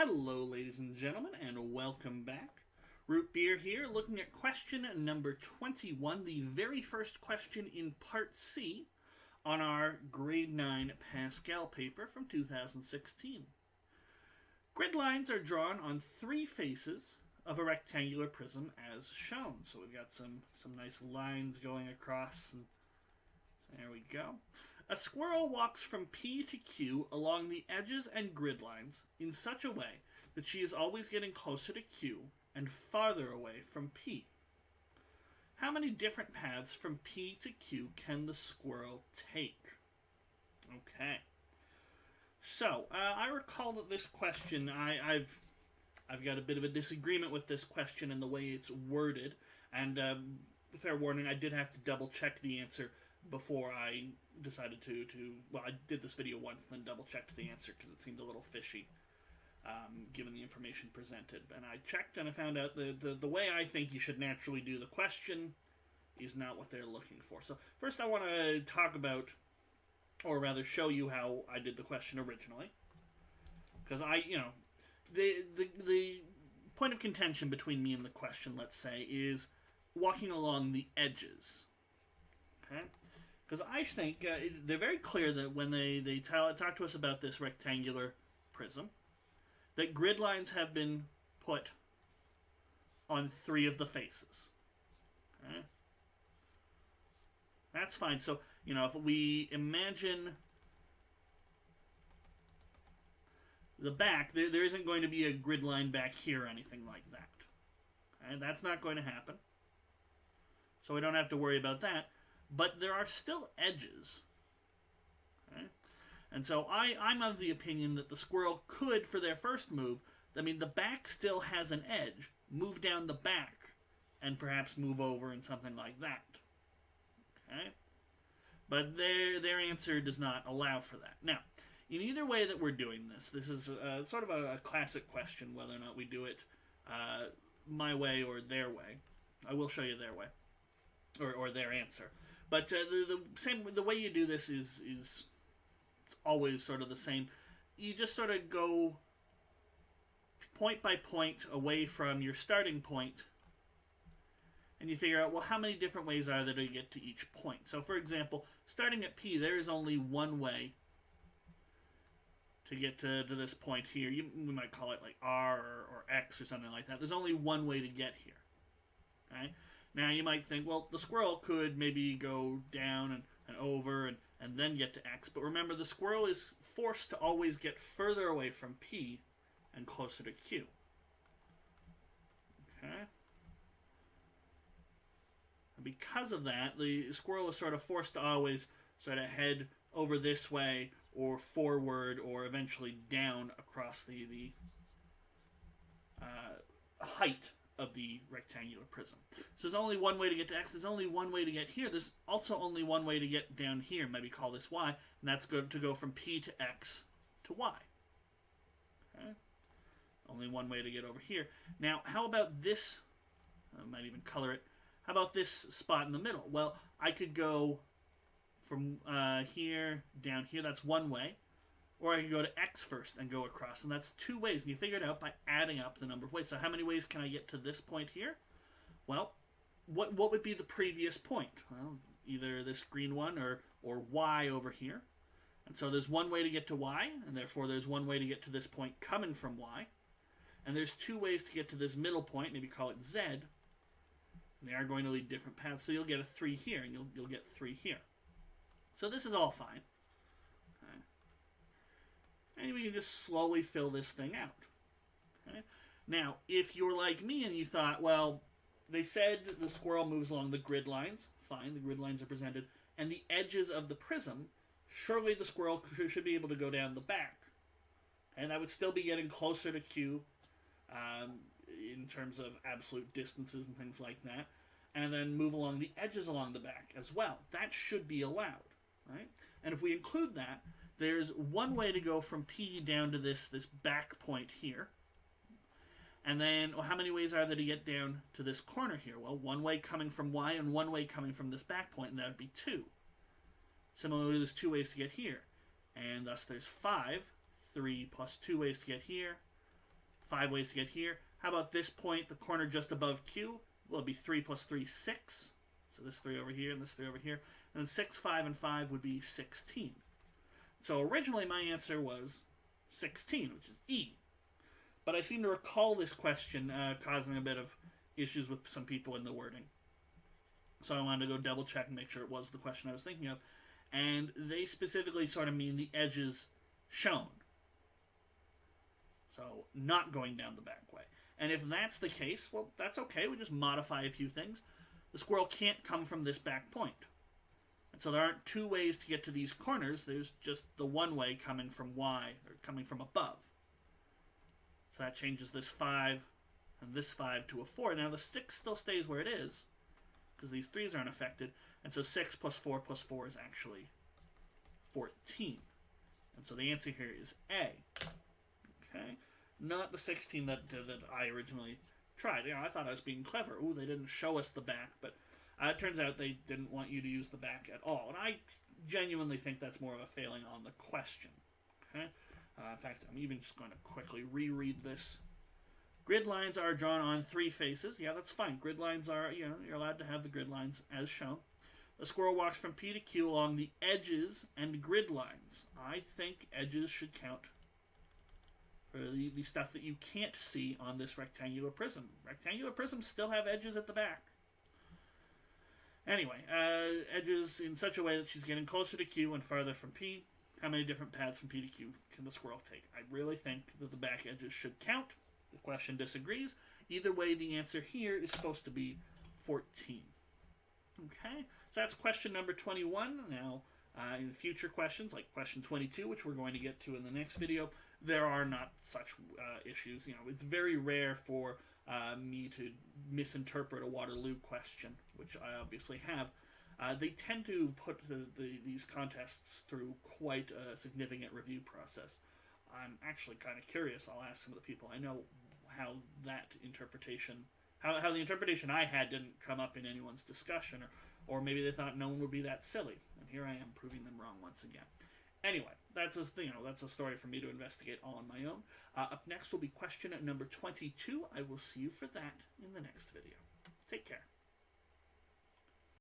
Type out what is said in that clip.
Hello, ladies and gentlemen, and welcome back. Root Beer here, looking at question number 21, the very first question in Part C on our Grade 9 Pascal paper from 2016. Grid lines are drawn on three faces of a rectangular prism as shown. So we've got some nice lines going across, and there we go. A squirrel walks from P to Q along the edges and grid lines in such a way that she is always getting closer to Q and farther away from P. How many different paths from P to Q can the squirrel take? Okay. So, I recall that this question, I've got a bit of a disagreement with this question and the way it's worded, and fair warning, I did have to double check the answer before I decided well, I did this video once, then double checked the answer because it seemed a little fishy, given the information presented. And I checked and I found out the way I think you should naturally do the question is not what they're looking for. So first I want to talk about, or rather show you how I did the question originally. Because the point of contention between me and the question, let's say, is walking along the edges. Okay? Because I think they're very clear that when they talk to us about this rectangular prism, that grid lines have been put on three of the faces. Okay? That's fine. So, if we imagine the back, there isn't going to be a grid line back here or anything like that. Okay? That's not going to happen. So we don't have to worry about that. But there are still edges. Okay? And so I'm of the opinion that the squirrel could, for their first move, the back still has an edge, move down the back, and perhaps move over and something like that. Okay? But their answer does not allow for that. Now, in either way that we're doing this is sort of a classic question, whether or not we do it my way or their way. I will show you their way. Or their answer. But the way you do this is always sort of the same. You just sort of go point by point away from your starting point, and you figure out, well, how many different ways are there to get to each point? So, for example, starting at P, there is only one way to get to this point here. We might call it like R or X or something like that. There's only one way to get here. Okay? Now, you might think, well, the squirrel could maybe go down and over and then get to X. But remember, the squirrel is forced to always get further away from P and closer to Q. Okay? And because of that, the squirrel is sort of forced to always sort of head over this way or forward or eventually down across the height of the rectangular prism. So there's only one way to get to X. There's only one way to get here. There's also only one way to get down here. Maybe call this Y. And that's good to go from P to X to Y. Okay? Only one way to get over here. Now, how about this? I might even color it. How about this spot in the middle? Well, I could go from here down here. That's one way. Or I could go to X first and go across. And that's two ways. And you figure it out by adding up the number of ways. So how many ways can I get to this point here? Well, what would be the previous point? Well, either this green one or Y over here. And so there's one way to get to Y. And therefore there's one way to get to this point coming from Y. And there's two ways to get to this middle point. Maybe call it Z. And they are going to lead different paths. So you'll get a 3 here. And you'll get 3 here. So this is all fine. Okay. And we can just slowly fill this thing out. Okay? Now, if you're like me and you thought, well, they said the squirrel moves along the grid lines. Fine, the grid lines are presented. And the edges of the prism, surely the squirrel should be able to go down the back. And I would still be getting closer to Q in terms of absolute distances and things like that. And then move along the edges along the back as well. That should be allowed. Right? And if we include that, there's one way to go from P down to this back point here. And then, how many ways are there to get down to this corner here? Well, one way coming from Y and one way coming from this back point, and that would be 2. Similarly, there's 2 ways to get here. And thus there's 5. 3 plus 2 ways to get here. 5 ways to get here. How about this point, the corner just above Q? Well, it'd be 3 plus 3, 6. So this 3 over here and this 3 over here. And then 6, 5, and 5 would be 16. So originally my answer was 16, which is E. But I seem to recall this question causing a bit of issues with some people in the wording. So I wanted to go double check and make sure it was the question I was thinking of. And they specifically sort of mean the edges shown. So not going down the back way. And if that's the case, well, that's okay. We just modify a few things. The squirrel can't come from this back point. And so there aren't 2 ways to get to these corners. There's just the one way coming from Y, or coming from above. So that changes this 5 and this 5 to a 4. Now the 6 still stays where it is, because these 3's aren't affected. And so 6 plus 4 is actually 14. And so the answer here is A. Okay? Not the 16 that I originally tried. You know, I thought I was being clever. Ooh, they didn't show us the back, but it turns out they didn't want you to use the back at all. And I genuinely think that's more of a failing on the question. Okay? In fact, I'm even just going to quickly reread this. Grid lines are drawn on 3 faces. Yeah, that's fine. Grid lines are, you know, you're allowed to have the grid lines as shown. The squirrel walks from P to Q along the edges and grid lines. I think edges should count for the stuff that you can't see on this rectangular prism. Rectangular prisms still have edges at the back. Anyway, edges in such a way that she's getting closer to Q and farther from P. How many different paths from P to Q can the squirrel take? I really think that the back edges should count. The question disagrees. Either way, the answer here is supposed to be 14. Okay, so that's question number 21. Now, in future questions, like question 22, which we're going to get to in the next video, there are not such issues. You know, it's very rare for me to misinterpret a Waterloo question, which I obviously have. They tend to put these contests through quite a significant review process. I'm actually kind of curious. I'll ask some of the people I know how that interpretation, how the interpretation I had didn't come up in anyone's discussion, or maybe they thought no one would be that silly. And here I am proving them wrong once again. Anyway, that's a story for me to investigate all on my own. Up next will be question number 22. I will see you for that in the next video. Take care.